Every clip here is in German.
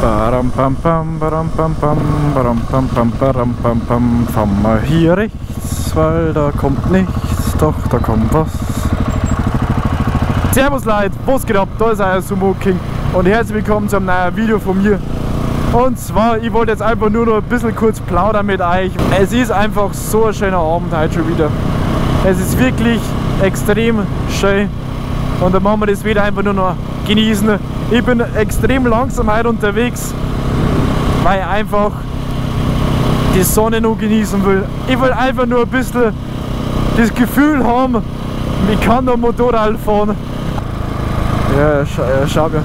Baram pam pam, baram pam pam, baram pam pam, baram pam pam. Fahren wir hier rechts, weil da kommt nichts, doch da kommt was. Servus Leute, was geht ab? Da ist euer Sumo King und herzlich willkommen zu einem neuen Video von mir. Und zwar, ich wollte jetzt einfach nur noch ein bisschen kurz plaudern mit euch. Es ist einfach so ein schöner Abend heute schon wieder. Es ist wirklich extrem schön und dann machen wir das wieder einfach nur noch genießen. Ich bin extrem langsam heute unterwegs, weil ich einfach die Sonne noch genießen will. Ich will einfach nur ein bisschen das Gefühl haben, ich kann da Motorrad fahren. Ja, schau mir.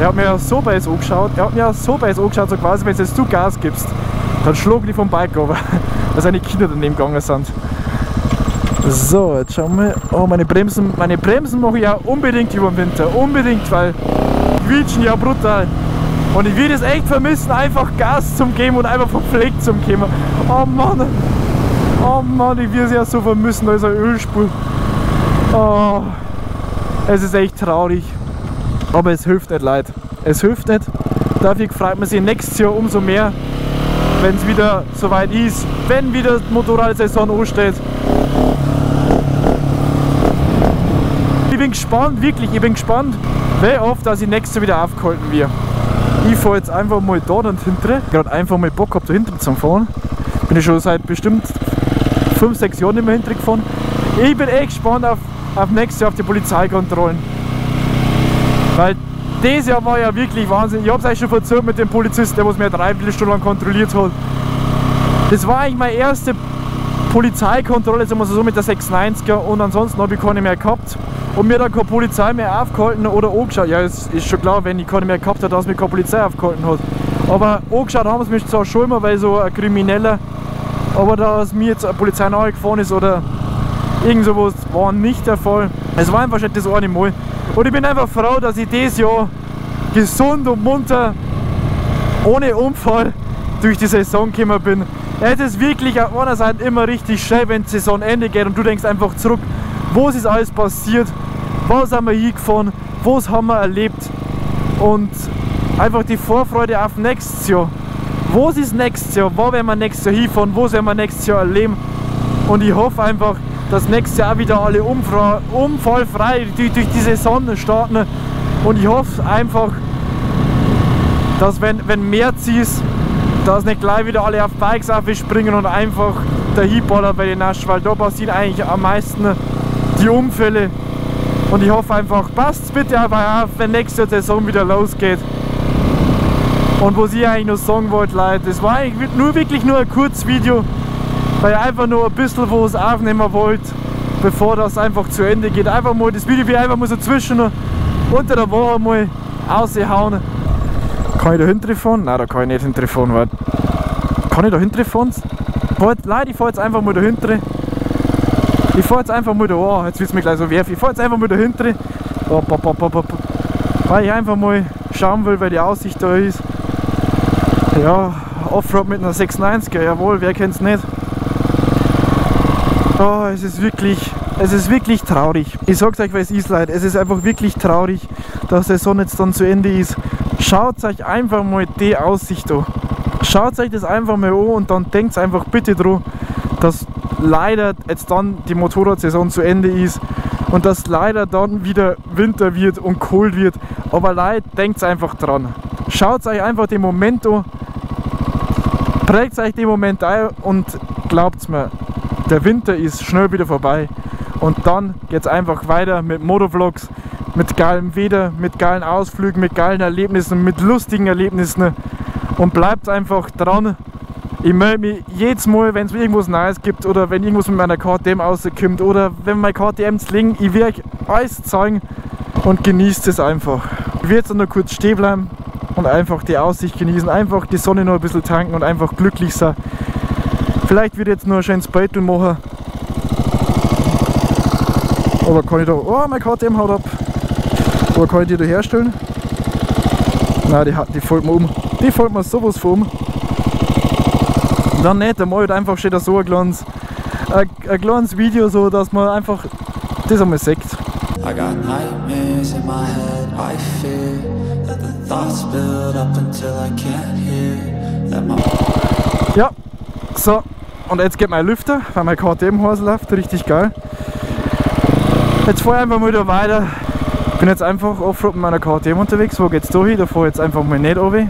Er hat mir ja so beiß angeschaut, so quasi, wenn jetzt du Gas gibst, dann schlagen die vom Bike runter, weil seine Kinder daneben gegangen sind. So, jetzt schauen wir. Oh, meine Bremsen mache ich ja unbedingt über den Winter. Unbedingt, weil die quietschen ja brutal. Und ich will es echt vermissen, einfach Gas zum geben und einfach verpflegt zum geben. Oh Mann, ich will es ja so vermissen, da ist eine Ölspur. Oh, es ist echt traurig. Aber es hilft nicht, Leute. Es hilft nicht. Dafür freut man sich nächstes Jahr umso mehr, wenn es wieder soweit ist, wenn wieder die Motorradsaison ansteht. Ich bin gespannt, wirklich, ich bin gespannt, wie oft dass ich nächstes Jahr wieder aufgehalten werde. Ich fahre jetzt einfach mal da und hinten. Gerade einfach mal Bock habe, da hinten zu fahren. Bin ich schon seit bestimmt 5-6 Jahren nicht mehr hinten gefahren. Ich bin echt gespannt auf nächstes Jahr auf die Polizeikontrollen. Weil dieses Jahr war ja wirklich Wahnsinn. Ich habe es euch schon erzählt mit dem Polizisten, der mir 3 Stunden lang kontrolliert hat. Das war eigentlich meine erste Polizeikontrolle, sagen wir so, mit der 690er und ansonsten habe ich keine mehr gehabt. Und mir dann keine Polizei mehr aufgehalten oder angeschaut. Ja, es ist schon klar, wenn ich keine mehr gehabt habe, dass mich keine Polizei aufgehalten hat. Aber angeschaut haben sie mich zwar schon immer, weil so ein Krimineller, aber dass mir jetzt eine Polizei nachgefahren ist oder irgend sowas, war nicht der Fall. Es war einfach schon das eine Mal. Und ich bin einfach froh, dass ich dieses Jahr gesund und munter, ohne Unfall, durch die Saison gekommen bin. Es ist wirklich auf einer Seite immer richtig schön, wenn die Saison Ende geht und du denkst einfach zurück, was ist alles passiert, was haben wir hingefahren, was haben wir erlebt und einfach die Vorfreude auf nächstes Jahr. Was ist nächstes Jahr, wo werden wir nächstes Jahr hinfahren, was werden wir nächstes Jahr erleben und ich hoffe einfach, dass nächstes Jahr auch wieder alle unfallfrei durch die Saison starten und ich hoffe einfach, dass wenn März ist, dass nicht gleich wieder alle auf Bikes aufspringen und einfach dahin ballern bei den Nasch, weil da passieren eigentlich am meisten die Unfälle und ich hoffe einfach, passt bitte einfach auf, wenn nächste Jahr die Saison wieder losgeht. Und was ich eigentlich noch sagen wollte, Leute, das war eigentlich wirklich nur ein kurzes Video, weil ich einfach nur ein bisschen was aufnehmen wollte, bevor das einfach zu Ende geht. Einfach mal das Video wie einfach mal so zwischen unter der Woche mal raushauen. Kann ich da hinten fahren? Nein, da kann ich nicht hinten fahren, weil kann ich da hinten fahren? Leute, ich fahre jetzt einfach mal da hinten. Ich fahre jetzt einfach mal da, oh, jetzt wird es mir gleich so werfen. Ich fahre jetzt einfach mal da hinten. Weil ich einfach mal schauen will, weil die Aussicht da ist. Ja, Offroad mit einer 690er, jawohl, wer kennt es nicht. Oh, es ist wirklich traurig. Ich sag's euch, weil es ist, Leute, es ist einfach wirklich traurig, dass der Sonne jetzt dann zu Ende ist. Schaut euch einfach mal die Aussicht an. Schaut euch das einfach mal an und dann denkt einfach bitte dran, dass leider jetzt dann die Motorradsaison zu Ende ist und dass leider dann wieder Winter wird und kalt wird. Aber Leute, denkt einfach dran. Schaut euch einfach den Moment an, prägt euch den Moment ein und glaubt mir, der Winter ist schnell wieder vorbei. Und dann geht es einfach weiter mit Motovlogs, mit geilem Wetter, mit geilen Ausflügen, mit geilen Erlebnissen, mit lustigen Erlebnissen. Und bleibt einfach dran. Ich melde mich jedes Mal, wenn es irgendwas Neues gibt oder wenn irgendwas mit meiner KTM rauskommt oder wenn meine KTM liegen, ich werde euch alles zeigen und genießt es einfach. Ich werde jetzt noch kurz stehen bleiben und einfach die Aussicht genießen, einfach die Sonne noch ein bisschen tanken und einfach glücklich sein. Vielleicht wird jetzt nur ein schönes Bild machen. Aber kann ich da... Oh, mein KTM haut ab. Aber kann ich die da herstellen? Nein, die fällt mir um. Die fällt mir sowas von um. Dann nicht, dann mache ich einfach steht da so ein kleines Video, so dass man einfach das einmal sieht. I got nightmares in my head, I fear that the thought thoughts build up until I can't hear. Let my Ja, so. Und jetzt geht mein Lüfter, weil mein KTM-Hose läuft. Richtig geil. Jetzt fahre ich einfach mal wieder weiter. Ich bin jetzt einfach Offroad mit meiner KTM unterwegs. Wo geht's da hin? Da fahre ich jetzt einfach mal nicht runter.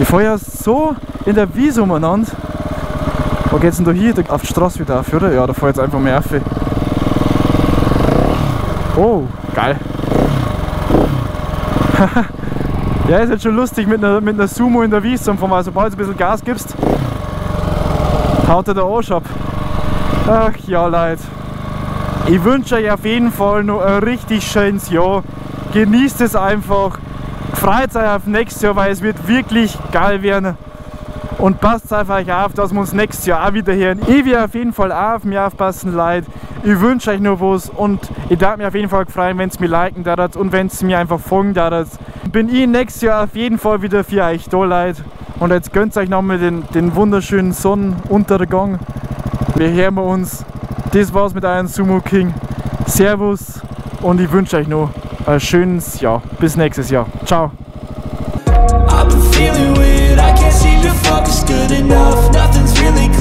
Ich fahre ja so in der Wiese umeinander. Wo geht's denn da hier? Auf die Straße wieder auf, oder? Ja, da fahre ich jetzt einfach mal auf. Oh, geil. Ja, ist jetzt schon lustig mit einer Sumo in der Wiese. Und sobald du ein bisschen Gas gibst, haut er der Arsch ab. Ach ja, Leute. Ich wünsche euch auf jeden Fall noch ein richtig schönes Jahr. Genießt es einfach. Freut euch auf nächstes Jahr, weil es wird wirklich geil werden. Und passt auf euch auf, dass wir uns nächstes Jahr auch wieder hören. Ich werde auf jeden Fall auch auf mich aufpassen, Leute. Ich wünsche euch noch was und ich darf mich auf jeden Fall freuen, wenn es mir liken darf und wenn es mir einfach folgen darf. Bin ich nächstes Jahr auf jeden Fall wieder für euch da, Leute. Und jetzt gönnt euch nochmal den wunderschönen Sonnenuntergang. Wir hören uns. Das war's mit eurem Sumo King. Servus und ich wünsche euch noch ein schönes Jahr. Bis nächstes Jahr. Ciao. I've been feeling weird, I can't seem to focus good enough. Nothing's really clear.